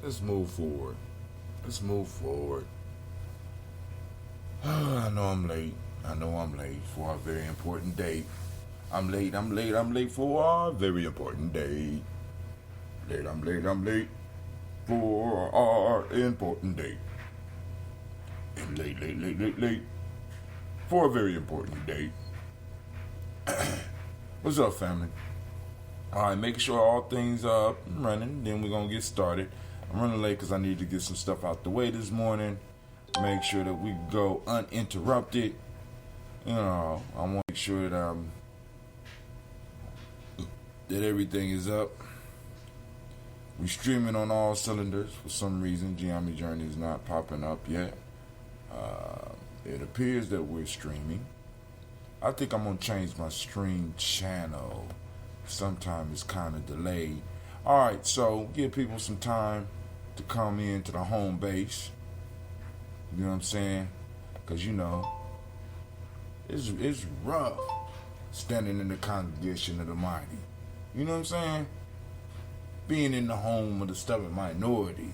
let's move forward. Let's move forward. I know I'm late. I know I'm late for a very important date. I'm late for a very important date. I'm late for our important date. And late for a very important date. What's up, family? Alright, making sure all things are up and running. Then we're going to get started. I'm running late because I need to get some stuff out the way this morning. Make sure that we go uninterrupted. You know, I want to make sure that that everything is up. We're streaming on all cylinders. For some reason, Gye-Nyame Journey is not popping up yet. It appears that we're streaming. I think I'm going to change my stream channel. Sometimes it's kind of delayed. Alright, so give people some time to come into the home base. You know what I'm saying? Because, you know, it's rough standing in the congregation of the mighty. You know what I'm saying? Being in the home of the stubborn minority.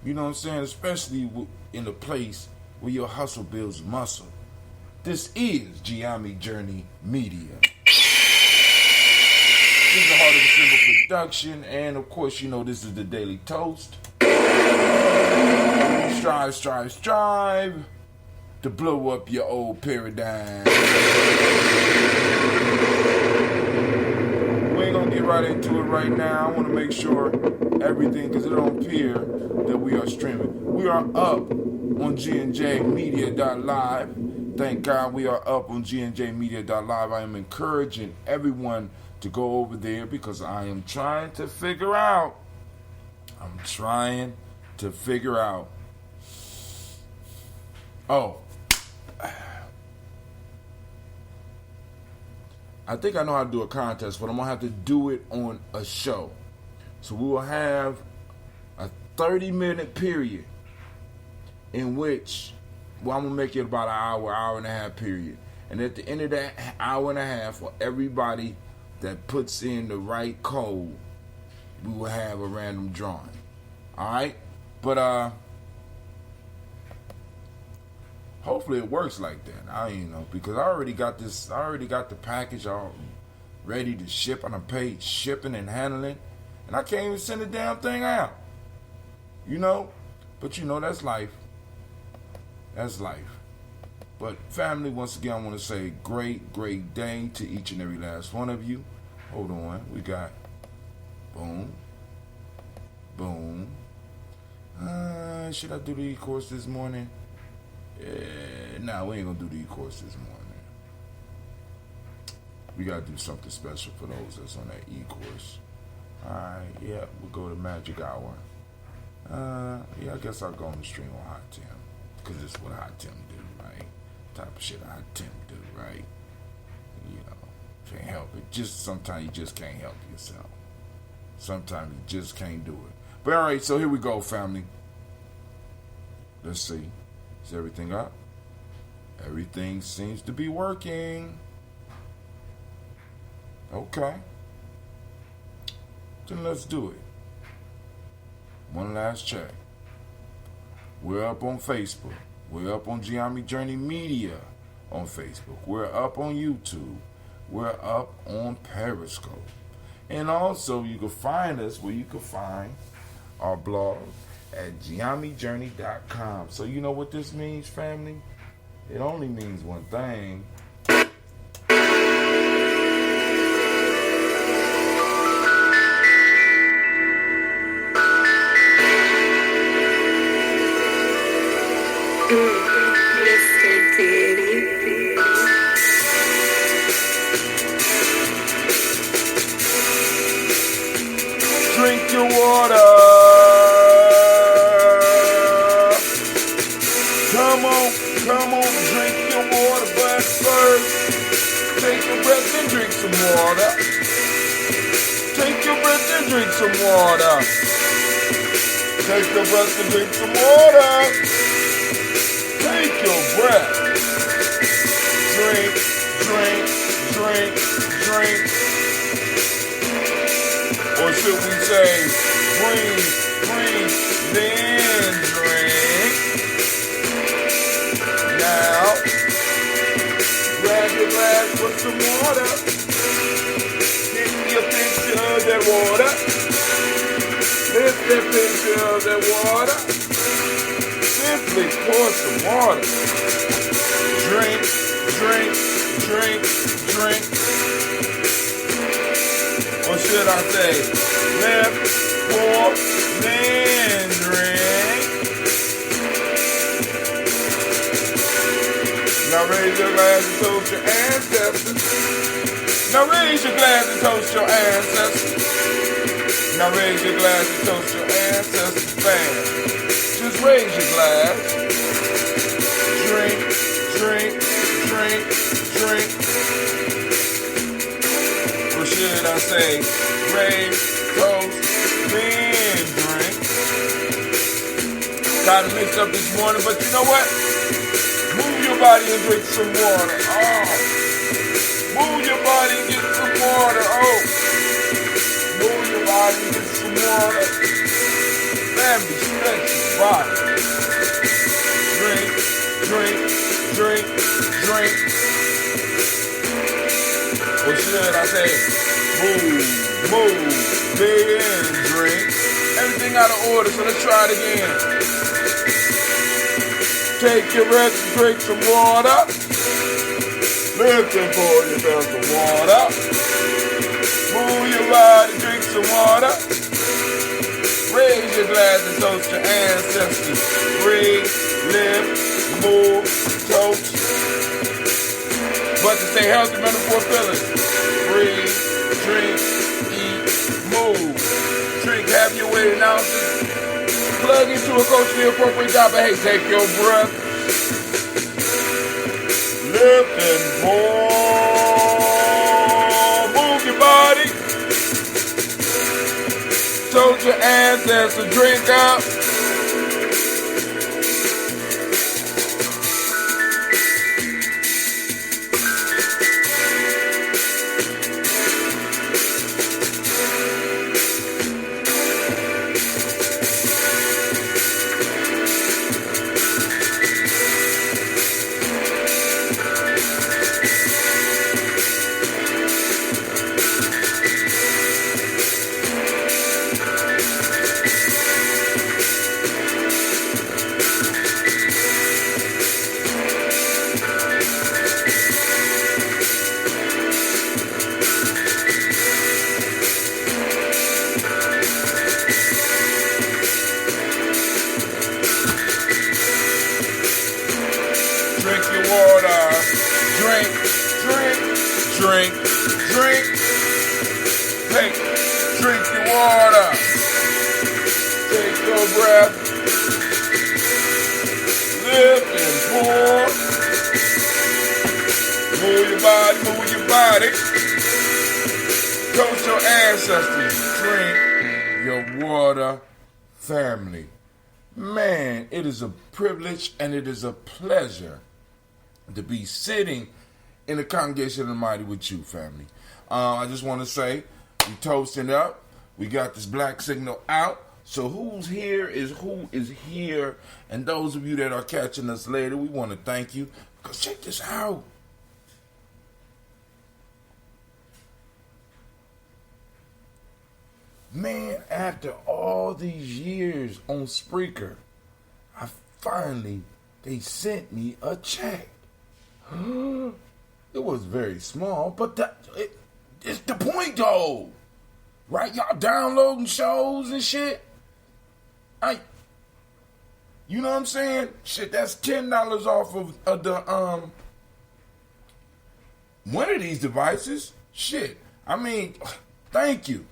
You know what I'm saying? Especially in a place where your hustle builds muscle. This is Gye-Nyame Journey Media. This is the Heart of the Symbol production. And, of course, you know this is the Daily Toast. Strive to blow up your old paradigm. We ain't gonna get right into it right now. I want to make sure everything, because it don't appear that we are streaming. We are up on GNJmedia.live. Thank God we are up on GNJmedia.live. I am encouraging everyone to go over there because I am trying to figure out. Oh, I think I know how to do a contest, but I'm going to have to do it on a show. So we will have a 30-minute period in which, well, I'm going to make it about an hour and a half period. And at the end of that hour and a half, for everybody that puts in the right code, we will have a random drawing. All right? But, hopefully it works like that. Because I already got the package all ready to ship. I done paid shipping and handling, and I can't even send the damn thing out. You know? But you know, that's life. That's life. But family, once again, I want to say great day to each and every last one of you. Hold on. We got boom. Should I do the e-course this morning? Nah, we ain't gonna do the e-course this morning. We gotta do something special for those that's on that e-course. Alright, yeah, we'll go to Magic Hour. Yeah, I guess I'll go on the stream on Hot Tim. Because it's what Hot Tim do, right? Type of shit Hot Tim do, right? You know, can't help it. Just sometimes you just can't help yourself. Sometimes you just can't do it. But alright, so here we go, family. Let's see. Is everything up? Everything seems to be working. Okay. Then let's do it. One last check. We're up on Facebook. We're up on Gye-Nyame Journey Media on Facebook. We're up on YouTube. We're up on Periscope. And also you can find us where you can find our blog at GyeNyameJourney.com. So you know what this means, family? It only means one thing. Mr. Diddy. Drink your water. Come on, drink your water, but first, take a breath and drink some water. Take your breath and drink some water. Take a breath and drink some water. Take your breath. Drink. Or should we say, breathe. water. Get me a picture of that water. Lift that picture of that water. Simply pour some water. Drink, drink, drink, drink. Or should I say, lift, pour, then drink. Now raise your glass and toast your ancestors. Now raise your glass and toast your ancestors. Now raise your glass and toast your ancestors, fam. Just raise your glass. Drink, drink, drink, drink. Or should I say, raise, toast, then drink. Got to mix up this morning, but you know what? Move your body and drink some water. Oh. Move your body and get some water. Oh. Move your body and get some water. Family, stretch your body. Drink, drink, drink, drink. Or should I say, move, then drink. Everything out of order, so let's try it again. Take your breath and drink some water. Lift and pour yourself some water. Move your body, drink some water. Raise your glass and toast your ancestors. Breathe, live, move, toast. But to stay healthy, metaphor feelings. Breathe, drink, eat, move. Drink, have your weight and ounces. Plug into a culturally appropriate job, but hey, take your breath. Lift and pour. Move your body. Told your ancestors, drink up. Drink your water. Drink, drink, drink, drink. Hey, drink your water. Take your breath. Lift and pour. Move your body, move your body. Toast your ancestors. Drink your water, family. Man, it is a privilege and it is a pleasure to be sitting in the congregation of the mighty with you, family. I just want to say, we toasting up. We got this black signal out. So who's here is who is here. And those of you that are catching us later, we want to thank you. Because check this out. Man, after all these years on Spreaker, they sent me a check. It was very small, but it's the point though. Right? Y'all downloading shows and shit. You know what I'm saying? Shit, that's $10 off of the one of these devices. Shit. I mean, thank you.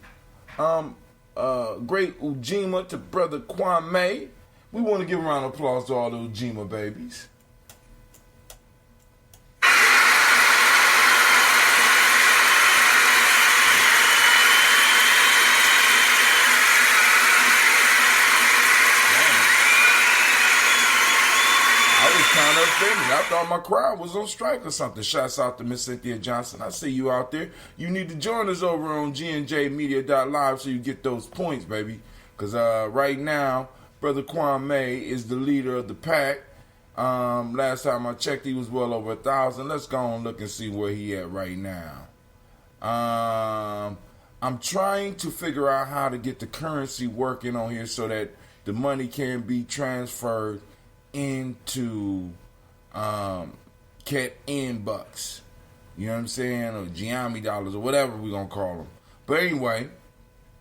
Great Ujima to brother Gye-Nyame. We want to give a round of applause to all the Ujima babies. Kind of offended. I thought my crowd was on strike or something. Shouts out to Miss Cynthia Johnson. I see you out there. You need to join us over on gnjmedia.live so you get those points, baby. Because right now, Brother Gye-Nyame is the leader of the pack. Last time I checked, he was well over 1,000. Let's go and look and see where he at right now. I'm trying to figure out how to get the currency working on here so that the money can be transferred into Cat N bucks. You know what I'm saying? Or Gye-Nyame dollars or whatever we're going to call them. But anyway,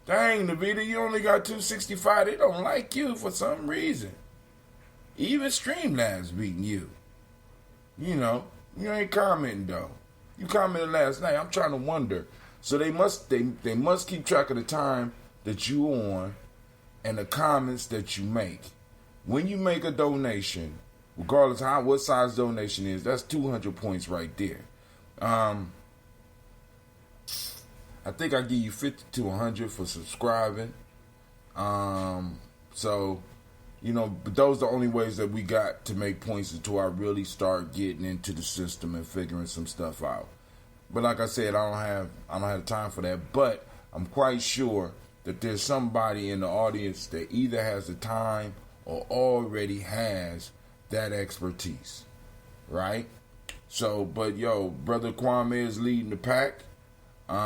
dang, Navita, you only got 265. They don't like you for some reason. Even Streamlabs beating you. You know, you ain't commenting though. You commented last night. I'm trying to wonder. So they must keep track of the time that you on and the comments that you make. When you make a donation, regardless of what size donation is, that's 200 points right there. I think I give you 50 to 100 for subscribing. So, you know, but those are the only ways that we got to make points until I really start getting into the system and figuring some stuff out. But like I said, I don't have time for that. But I'm quite sure that there's somebody in the audience that either has the time or already has that expertise, right? So, but yo, brother Kwame is leading the pack, but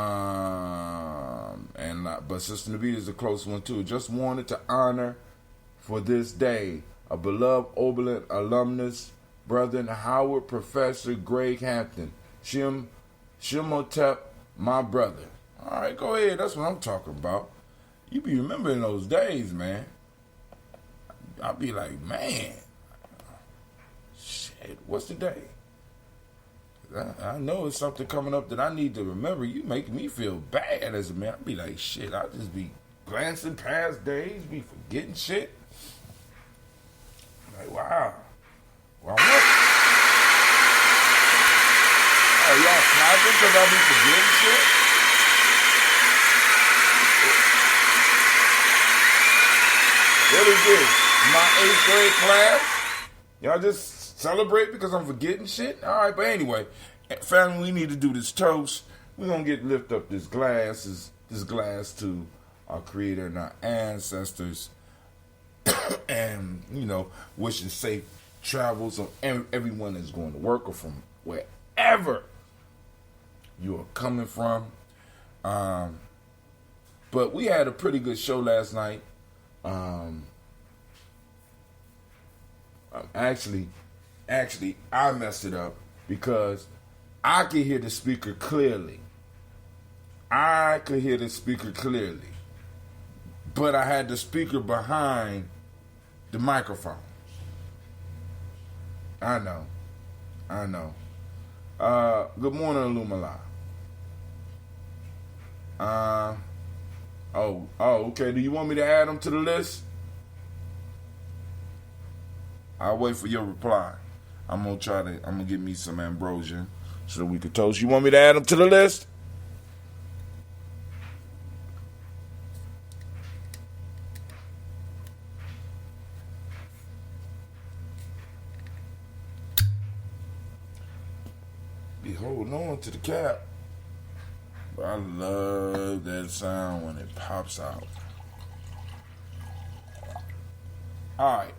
Sister Navita is a close one too. Just wanted to honor for this day a beloved Oberlin alumnus, brother Howard Professor Greg Hampton, Shimotep, my brother. All right, go ahead. That's what I'm talking about. You be remembering those days, man. I'll be like, man, shit, what's the day? I know it's something coming up that I need to remember. You make me feel bad as a man. I'll be like, shit, I'll just be glancing past days, be forgetting shit. Like, wow. Well, what? Oh, y'all sniping because I be forgetting shit? What is this? My 8th grade class? Y'all just celebrate because I'm forgetting shit? All right, but anyway, family, we need to do this toast. We're going to lift up this glass to our Creator and our ancestors. And, you know, wishing safe travels on everyone that's going to work or from wherever you are coming from. But we had a pretty good show last night. Actually, I messed it up because I could hear the speaker clearly. But I had the speaker behind the microphone. I know. Good morning, Illumala. Okay. Do you want me to add them to the list? I'll wait for your reply. I'm gonna get me some ambrosia so we can toast. You want me to add them to the list? Be holding on to the cap. But I love that sound when it pops out. All right.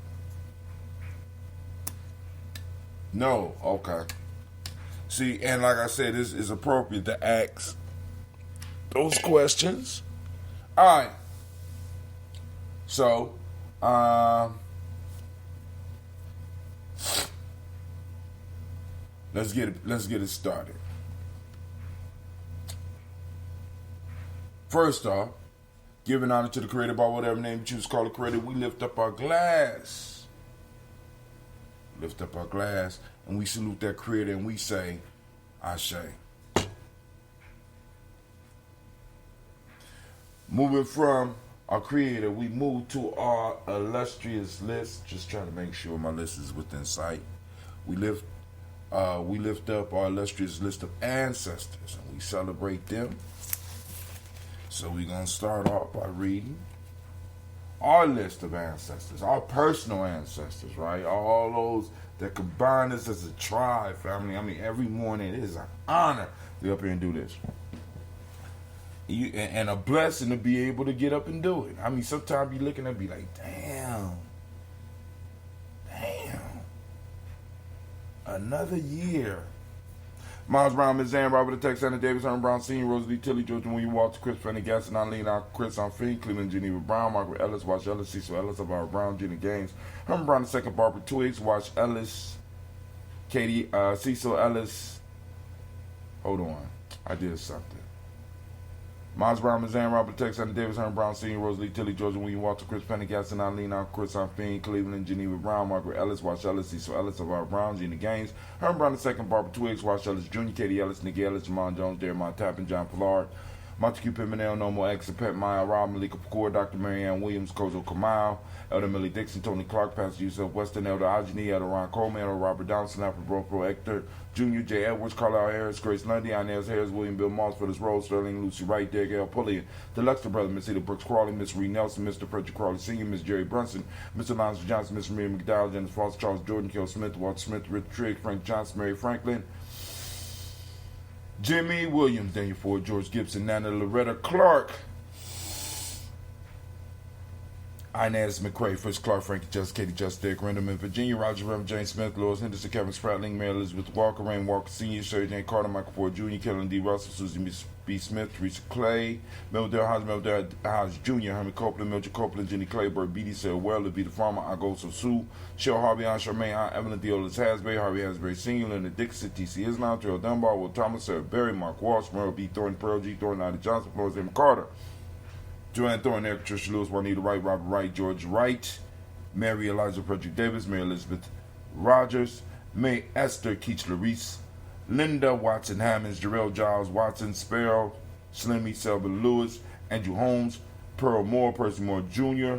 No, okay. See, and like I said, this is appropriate to ask those questions. All right. So, let's get it started. First off, giving honor to the Creator by whatever name you choose to call the Creator, we lift up our glass. Lift up our glass and we salute that Creator and we say, Ashe. Moving from our Creator, we move to our illustrious list. Just trying to make sure my list is within sight. We lift up our illustrious list of ancestors and we celebrate them. So we're going to start off by reading our list of ancestors, our personal ancestors, right? All those that combine us as a tribe, family. I mean, every morning it is an honor to get up here and do this. And a blessing to be able to get up and do it. I mean, sometimes you looking at me like, damn. Another year. Miles Brown, Ms. Ann, Robert the Texana Davis, Herman Brown Sr., Rosalie Tilly, George William Walter, Chris Fanny Gaston, Eileen, Chris Fiend, Cleveland Geneva Brown, Margaret Ellis, Watch Ellis, Cecil Ellis, Alvaro Brown, Gina Gaines, Herman Brown II, Barbara Twigs, Watch Ellis, Katie, Cecil Ellis. Hold on, I did something. Miles Brown, Ms. Ann, Robert Texana Davis, Herman Brown Sr., Rosalie Tilly, George William Walter, Chris Fanny Gaston, Eileen, Chris Fiend, Cleveland Geneva Brown, Margaret Ellis, Watch Ellis, Cecil Ellis, Alvaro Brown, Gina Gaines, Herman Brown II, Barbara Twigs, Watch Ellis Jr., Katie Ellis, Nikki Ellis, Jamon Jones, Jeremiah Tappan, John Pollard, Montague Pimenel, Nomo X, Pet Maya, Rob Malika Pacor, Dr. Marianne Williams, Kozo Kamal, Elder Millie Dixon, Tony Clark, Pastor Yusuf Weston, Elder Ajani, Elder Ron Coleman, Elder Robert Downson, Snapper Bro Hector, Jr., J. Edwards, Carlisle Harris, Grace Lundy, Inez Harris, William Bill Moss, Phyllis Rose, Sterling, Lucy Wright, Derek L. Pullier, the Luxor brother, Miss Ida Brooks Crawley, Miss Ree Nelson, Mr. Frederick Crawley Sr., Miss Jerry Brunson, Mr. Lance Johnson, Miss Maria McDowell, Janice Foster, Charles Jordan, Kel Smith, Walter Smith, Rich Trigg, Frank Johnson, Mary Franklin, Jimmy Williams, Daniel Ford, George Gibson, Nana Loretta Clark, Inez McCrae, Fritz Clark, Frankie Just, Katie Just, Derek Renderman, Virginia, Roger Reverend James Smith, Lois Henderson, Kevin Spratling, Mary Elizabeth Walker, Rain Walker Sr., Sherry Jane Carter, Michael Ford Jr., Kellen D. Russell, Susie B. Smith, Teresa Clay, Meldale House, Meldale House Jr., Herman Copeland, Mildred Copeland, Jenny Clayburg, B.D. Sarah Well, Levita Farmer, Agoso Sue, Cheryl Harvey, Aunt Charmaine, Aunt Evelyn Deolis Hasbury, Harvey Hasbury Sr., Leonard Dixon, T.C. Islam, Terrell Dunbar, Will Thomas, Sarah Berry, Mark Walsh, Merle B. Thornton, Pearl G. Thornton, Ida Johnson, Florence M. Carter, Joanne Thornton, Eric Tricia Lewis, Juanita Wright, Robert Wright, George Wright, Mary Eliza Frederick Davis, Mary Elizabeth Rogers, May Esther Keachler Reese, Linda Watson Hammonds, Jarrell Giles Watson, Sparrow, Slimmy Selva Lewis, Andrew Holmes, Pearl Moore, Percy Moore Jr.,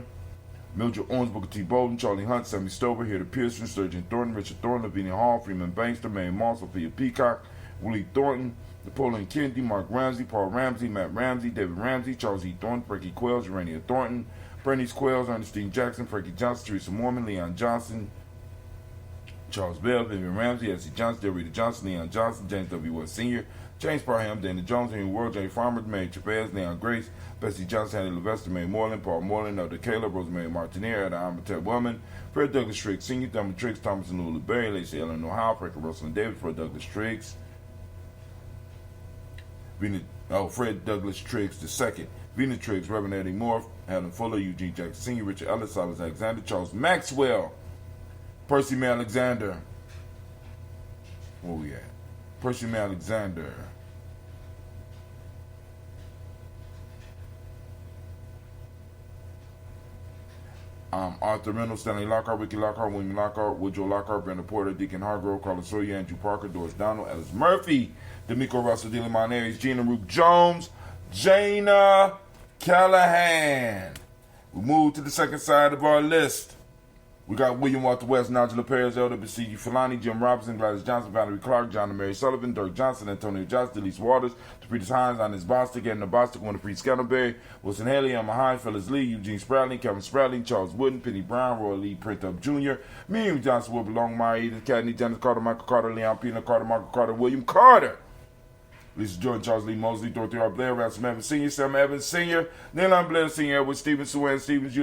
Mildred Owens, Booker T. Bolden, Charlie Hunt, Sammy Stover, Hilda Pearson, Sturgeon Thornton, Richard Thornton, Lavinia Hall, Freeman Bankster, Mary Moss, Sophia Peacock, Willie Thornton, Napoleon Kennedy, Mark Ramsey, Paul Ramsey, Matt Ramsey, David Ramsey, Charles E. Thornton, Frankie Quells, Urania Thornton, Bernice Quells, Ernestine Jackson, Frankie Johnson, Teresa Mormon, Leon Johnson, Charles Bell, Vivian Ramsey, S.C. Johnson, Delrita Johnson, Leon Johnson, James W. West Sr., James Parham, Dana Jones, Henry World, Jay Farmer, Mary Chavez, Leon Grace, Bessie Johnson, Hanny Levester, May Moreland, Paul Moreland, Elder Caleb, Rosemary Martinier, Ada Amatet Woman, Fred Douglas Triggs Sr., Thelma Triggs, Thomas and Lula Berry, Lacey Ellen O'Howe, Frank Russell and Davis, Fred Douglas Triggs, Fred Douglas Triggs II, Vena Triggs, Reverend Eddie Moore, Helen Fuller, Eugene Jackson Sr., Richard Ellis, Silas Alexander, Charles Maxwell, Percy May Alexander. Where we at? Percy May Alexander. Arthur Reynolds, Stanley Lockhart, Ricky Lockhart, William Lockhart, Woodrow Lockhart, Brenda Porter, Deacon Hargrove, Carlos Sawyer, Andrew Parker, Doris Donald, Ellis Murphy, D'Amico Russell, Dylan Monares, Gina Rook Jones, Jana Callahan. We move to the second side of our list. We got William Walter West, Nigel Perez, Elder Basigi Filani, Jim Robinson, Gladys Johnson, Valerie Clark, John and Mary Sullivan, Dirk Johnson, Antonio Johnson, Delise Waters, DePretis Hines, Ines Bostic, Edna Bostic, Winter Priest Scantleberry, Wilson Haley, Emma Hines, Phyllis Lee, Eugene Spratling, Kevin Spratling, Charles Wooden, Penny Brown, Roy Lee Printup Jr., Miriam Johnson, Wilbur Longmire, Edith Cadney, Dennis Carter, Michael Carter, Leon Pina Carter, Michael Carter, William Carter, Lisa Jordan, Charles Lee Mosley, Dorothy R. Blair, Ransom Evans Sr., Sam Evans Sr., Leland Blair Sr., Edward Stevens, Suann Stevens,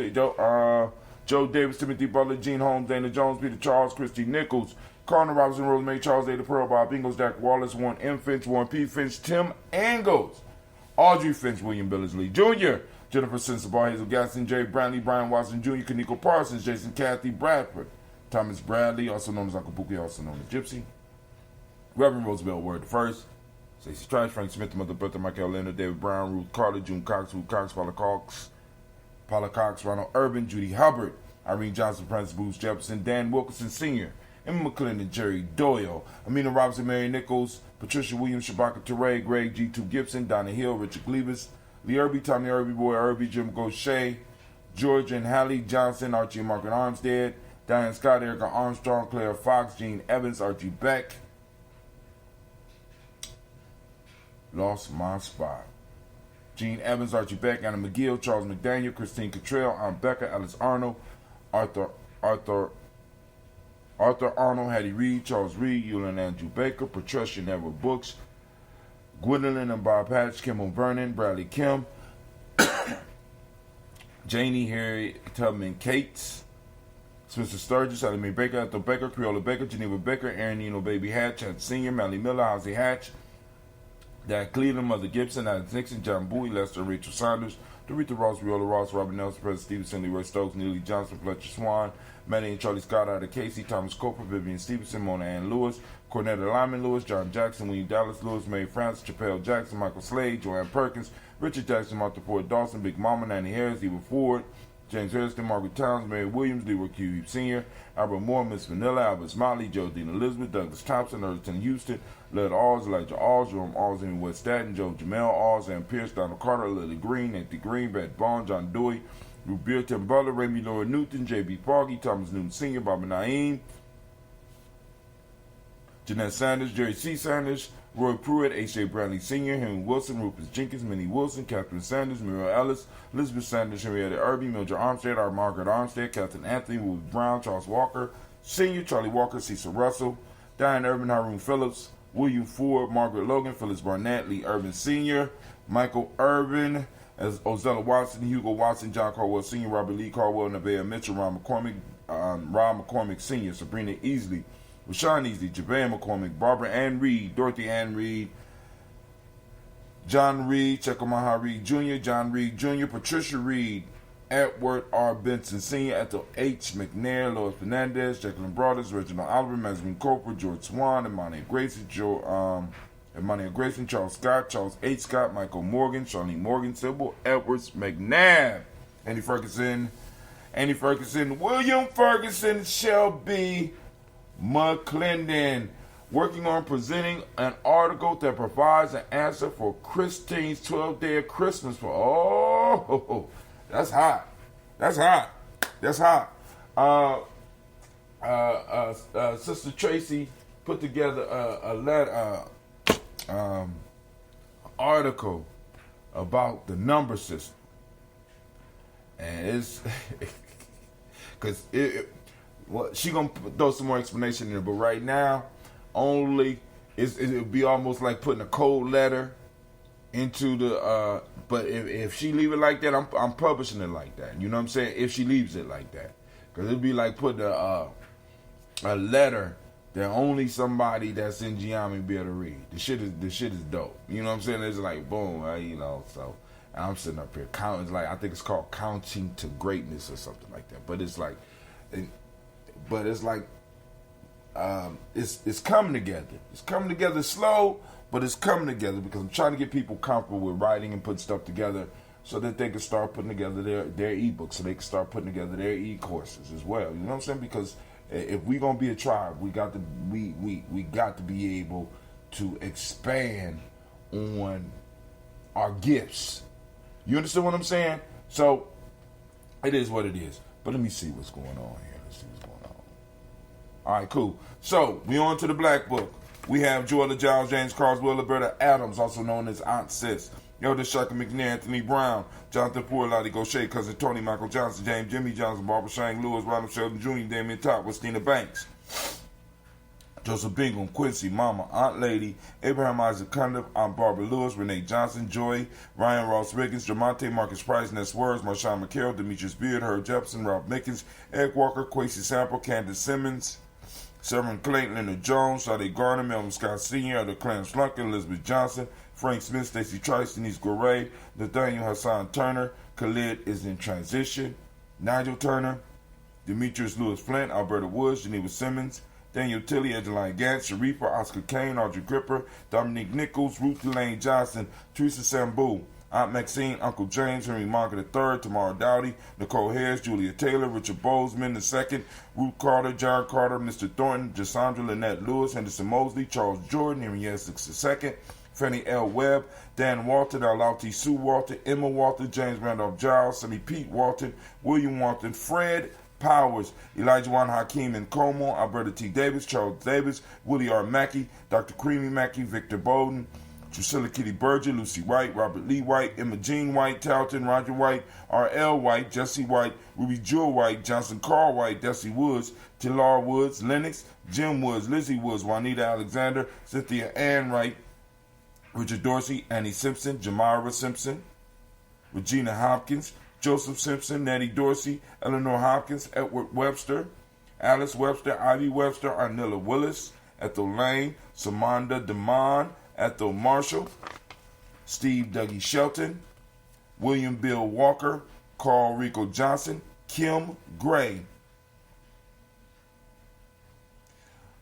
Joe Davis, Timothy Butler, Gene Holmes, Dana Jones, Peter Charles, Christy Nichols, Cardinal Robinson, Rosemary Charles, Ada Pearl, Bob Ingles, Dak Wallace, Warren M. Finch, Warren P. Finch, Tim Angles, Audrey Finch, William Billingsley Jr., Jennifer Sensabaugh, Hazel Gaston, Jay Brantley, Brian Watson Jr., Kaniko Parsons, Jason Kathy Bradford, Thomas Bradley, also known as Uncle Pookie, also known as Gypsy, Reverend Roosevelt Word the First, Stacey Trice, Frank Smith, Mother Bertha, Michael Leonard, David Brown, Ruth Carter, June Cox, Ruth Cox, Paula Cox, Ronald Urban, Judy Hubbard, Irene Johnson, Francis Booth Jefferson, Dan Wilkinson Sr., Emma McClendon, Jerry Doyle, Amina Robinson, Mary Nichols, Patricia Williams, Shabaka Teray, Greg G2 Gibson, Donna Hill, Richard Gleavis, Lee Irby, Tommy Irby, Boy Irby, Jim Gaucher, George and Hallie Johnson, Archie and Margaret Armstead, Diane Scott, Erica Armstrong, Claire Fox, Gene Evans, Archie Beck. Lost my spot. Gene Evans, Archie Beck, Anna McGill, Charles McDaniel, Christine Cottrell, Aunt Becca, Alice Arnold, Arthur Arnold, Hattie Reed, Charles Reed, Eulin Andrew Baker, Patricia Never Books, Gwendolyn and Bob Hatch, Kim O'Vernon, Bradley Kim, Janie Harry Tubman Cates, Spencer Sturgis, Ellie Mae Baker, Ethel Baker, Creola Baker, Geneva Baker, Aaron Nino Baby Hatch, Chad Sr., Melly Miller, Ozzie Hatch, Dad Cleveland, Mother Gibson, Alex Nixon, John Bowie, Lester, Rachel Saunders, Doretha Ross, Viola Ross, Robert Nelson, President Stevenson, Leroy Stokes, Neely Johnson, Fletcher Swan, Manny and Charlie Scott, Ida Casey, Thomas Coper, Vivian Stevenson, Mona Ann Lewis, Cornetta Lyman Lewis, John Jackson, William Dallas Lewis, Mary Francis, Chappelle Jackson, Michael Slade, Joanne Perkins, Richard Jackson, Martha Ford Dawson, Big Mama, Nanny Harris, Eva Ford, James Harrison, Margaret Towns, Mary Williams, Leroy Q. Sr., Albert Moore, Miss Vanilla, Albert Smiley, Geraldine Elizabeth, Douglas Thompson, Erton Houston, Led Alls, Elijah Alls, Jerome Alls, Amy West Staten, Joe Jamel Alls, Ann Pierce, Donald Carter, Lily Green, Anthony Green, Brad Bond, John Dewey, Rubir Tim Butler, Raymond Laura Newton, J.B. Foggy, Thomas Newton Sr., Bobby Naeem, Jeanette Sanders, Jerry C. Sanders, Roy Pruitt, H.J. Bradley Sr., Henry Wilson, Rufus Jenkins, Minnie Wilson, Catherine Sanders, Muriel Ellis, Elizabeth Sanders, Henrietta Irby, Mildred Armstead, R. Margaret Armstead, Captain Anthony, Willie Brown, Charles Walker Sr., Charlie Walker, Cecil Russell, Diane Urban, Haroon Phillips, William Ford, Margaret Logan, Phyllis Barnett, Lee Urban Sr., Michael Urban, as Ozella Watson, Hugo Watson, John Caldwell Sr., Robert Lee Caldwell, Nevaeh Mitchell, Ron McCormick Sr., Sabrina Easley, Rashawn Easley, Javon McCormick, Barbara Ann Reed, Dorothy Ann Reed, John Reed, Chekamaha Reed Jr., John Reed Jr., Patricia Reed, Edward R. Benson Sr., Ethel H. McNair, Lois Fernandez, Jacqueline Broaders, Reginald Oliver, Mazmin Cooper, George Swan, Emmanuel Grayson, Charles Scott, Charles H. Scott, Michael Morgan, Charlene Morgan, Sybil Edwards, McNabb, Andy Ferguson, William Ferguson, Shelby McClendon, working on presenting an article that provides an answer for Christine's 12th day of Christmas. That's hot. Sister Tracy put together a letter, article about the number system, and it's because she gonna throw some more explanation in there, but right now, it'll be almost like putting a cold letter into the. But if she leave it like that, I'm publishing it like that. You know what I'm saying? If she leaves it like that, because it'd be like putting a letter that only somebody that's in Gye-Nyame be able to read. The shit is dope. You know what I'm saying? It's like boom, So I'm sitting up here counting. It's like I think it's called Counting to Greatness or something like that. But it's like. It's coming together. It's coming together slow, but it's coming together because I'm trying to get people comfortable with writing and putting stuff together so that they can start putting together their ebooks, so they can start putting together their e-courses as well. You know what I'm saying? Because if we're gonna be a tribe, we got to be able to expand on our gifts. You understand what I'm saying? So it is what it is. But let me see what's going on here. All right, cool. So, we on to the Black Book. We have Joella Giles, James Carswell, Roberta Adams, also known as Aunt Sis, Elder Shaka McNair, Anthony Brown, Jonathan Poor, Lottie Gaucher, Cousin Tony, Michael Johnson, James Jimmy Johnson, Barbara Shang Lewis, Ronald Sheldon Jr., Damian Top, Westina Banks, Joseph Bingham, Quincy, Mama, Aunt Lady, Abraham Isaac Cundiff, Aunt Barbara Lewis, Renee Johnson, Joy, Ryan Ross Riggins, Jamonte, Marcus Price, Ness Words, Marshawn McCarroll, Demetrius Beard, Herb Jepson, Rob Mickens, Eric Walker, Quasi Sample, Candace Simmons, Severn Clayton, Leonard Jones, Sade Garner, Melvin Scott Sr., Elder Clarence Slunkin, Elizabeth Johnson, Frank Smith, Stacey Trice, Denise Goray, Nathaniel Hassan Turner, Khalid is in transition, Nigel Turner, Demetrius Lewis Flint, Alberta Woods, Geneva Simmons, Daniel Tilley, Edeline Gantz, Sharifa, Oscar Kane, Audrey Gripper, Dominique Nichols, Ruth Lane Johnson, Teresa Sambu, Aunt Maxine, Uncle James, Henry Margaret III, Tamara Dowdy, Nicole Harris, Julia Taylor, Richard Bozeman II, Ruth Carter, John Carter, Mr. Thornton, Jasandra Lynette Lewis, Henderson Mosley, Charles Jordan, Henry Essex II, Fannie L. Webb, Dan Walton, Alauti Sue Walton, Emma Walton, James Randolph Giles, Sonny Pete Walton, William Walton, Fred Powers, Elijah Juan Hakeem and Como, Alberta T. Davis, Charles Davis, Willie R. Mackey, Dr. Creamy Mackey, Victor Bowden, Drusilla Kitty Berger, Lucy White, Robert Lee White, Emma Jean White, Talton, Roger White, R.L. White, Jesse White, Ruby Jewel White, Johnson Carl White, Desi Woods, Tilar Woods, Lennox, Jim Woods, Lizzie Woods, Juanita Alexander, Cynthia Ann Wright, Richard Dorsey, Annie Simpson, Jamira Simpson, Regina Hopkins, Joseph Simpson, Nettie Dorsey, Eleanor Hopkins, Edward Webster, Alice Webster, Ivy Webster, Arnilla Willis, Ethel Lane, Samanda Demond, Ethel Marshall, Steve Dougie Shelton, William Bill Walker, Carl Rico Johnson, Kim Gray,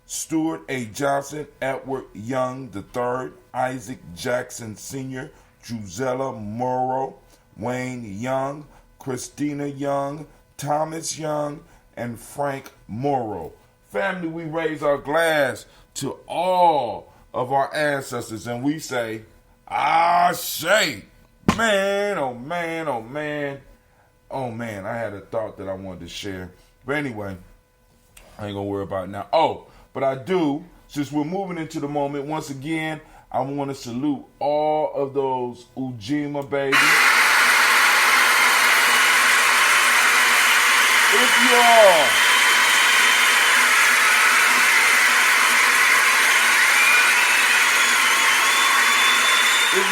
Stuart A. Johnson, Edward Young III, Isaac Jackson Sr., Drusella Morrow, Wayne Young, Christina Young, Thomas Young, and Frank Morrow. Family, we raise our glass to all of our ancestors and we say, Ashe. Man, oh man, oh man. Oh man, I had a thought that I wanted to share. But anyway, I ain't gonna worry about it now. Oh, but I do, since we're moving into the moment, once again, I want to salute all of those Ujima babies. If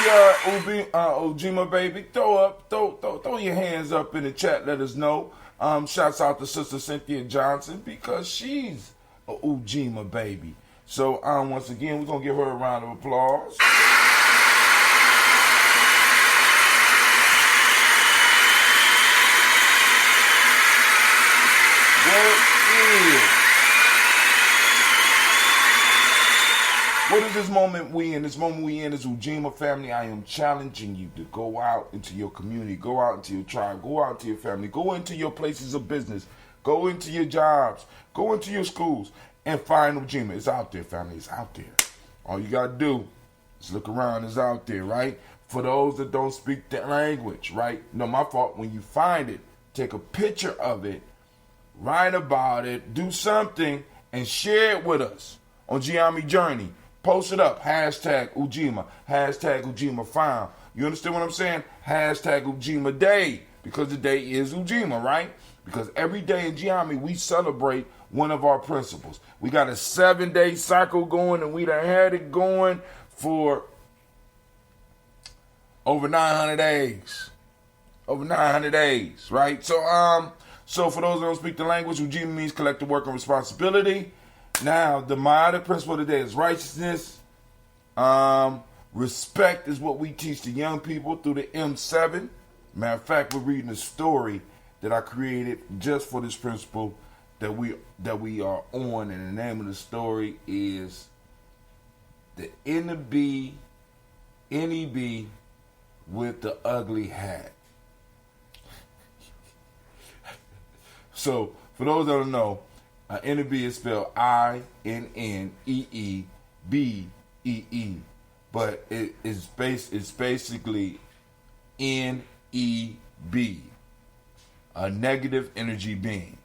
you're Ujima baby, throw your hands up in the chat. Let us know. Shouts out to Sister Cynthia Johnson because she's a Ujima baby. So once again, we're gonna give her a round of applause. What is this moment we in? This moment we in is Ujima family. I am challenging you to go out into your community, go out into your tribe, go out to your family, go into your places of business, go into your jobs, go into your schools, and find Ujima. It's out there, family. It's out there. All you got to do is look around. It's out there, right? For those that don't speak the language, right? No, my fault. When you find it, take a picture of it, write about it, do something, and share it with us on Gye-Nyame Journey. Post it up. Hashtag Ujima. Hashtag Ujima found. You understand what I'm saying? Hashtag Ujima Day. Because the day is Ujima, right? Because every day in Gye-Nyame, we celebrate one of our principles. We got a 7-day cycle going, and we done had it going for over 900 days. Over 900 days, right? So for those that don't speak the language, Ujima means collective work and responsibility. Now, the Ma'ada principle today is righteousness. Respect is what we teach the young people through the M7. Matter of fact, we're reading a story that I created just for this principle that we are on, and the name of the story is the NEB with the ugly hat. So, for those that don't know, NEB is spelled INNEEBEE, but it's basically NEB, a negative energy being.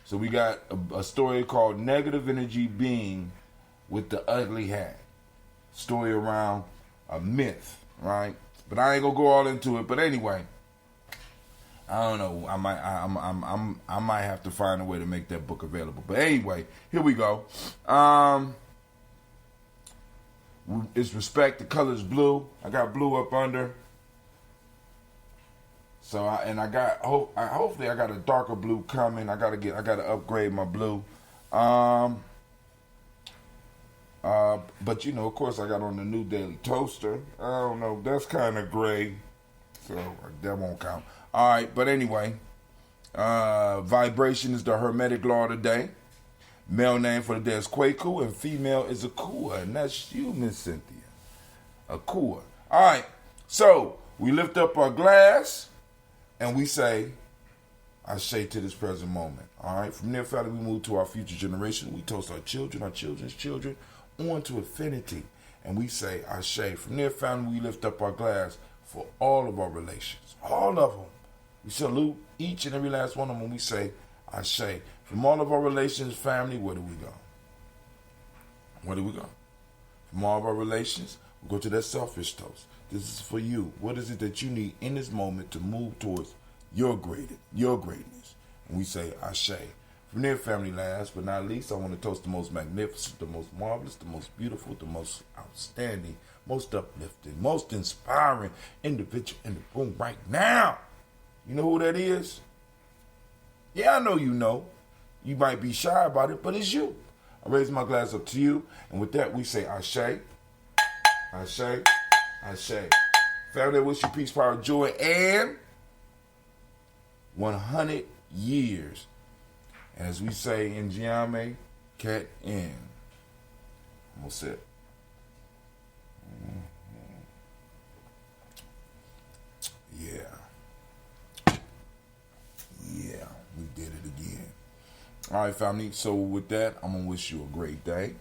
So we got a story called Negative Energy Being with the Ugly Hat. Story around a myth, right? But I ain't gonna go all into it. But anyway, I don't know. I might have to find a way to make that book available. But anyway, here we go. It's respect. The color's blue. I got blue up under. So hopefully I got a darker blue coming. I gotta upgrade my blue. But you know, of course, I got on the new Daily Toaster. I don't know. That's kind of gray, so that won't count. All right, but anyway, vibration is the Hermetic law of the day. Male name for the day is Kwaku, and female is Akua, and that's you, Miss Cynthia. Akua. All right, so we lift up our glass, and we say, Ashe to this present moment. All right, from there, family, we move to our future generation. We toast our children, our children's children, on to infinity, and we say, Ashe. From there, family, we lift up our glass for all of our relations, all of them. We salute each and every last one of them when we say, Ashe. From all of our relations, family, where do we go? Where do we go? From all of our relations, we go to that selfish toast. This is for you. What is it that you need in this moment to move towards your greatness? And we say, Ashe. From there, family, last but not least, I want to toast the most magnificent, the most marvelous, the most beautiful, the most outstanding, most uplifting, most inspiring individual in the room right now. You know who that is? Yeah, I know you know. You might be shy about it, but it's you. I raise my glass up to you, and with that we say Ashe, Ashe, Ashe. Family, I wish you peace, power, joy, and 100 years. As we say in Gye-Nyame, cat in. I'm going to sit. Yeah, we did it again. All right, family. So with that, I'm going to wish you a great day.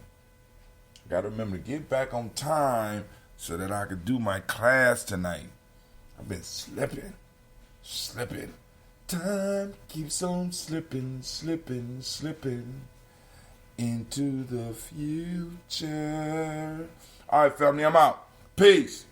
Got to remember to get back on time so that I could do my class tonight. I've been slipping. Time keeps on slipping into the future. All right, family, I'm out. Peace.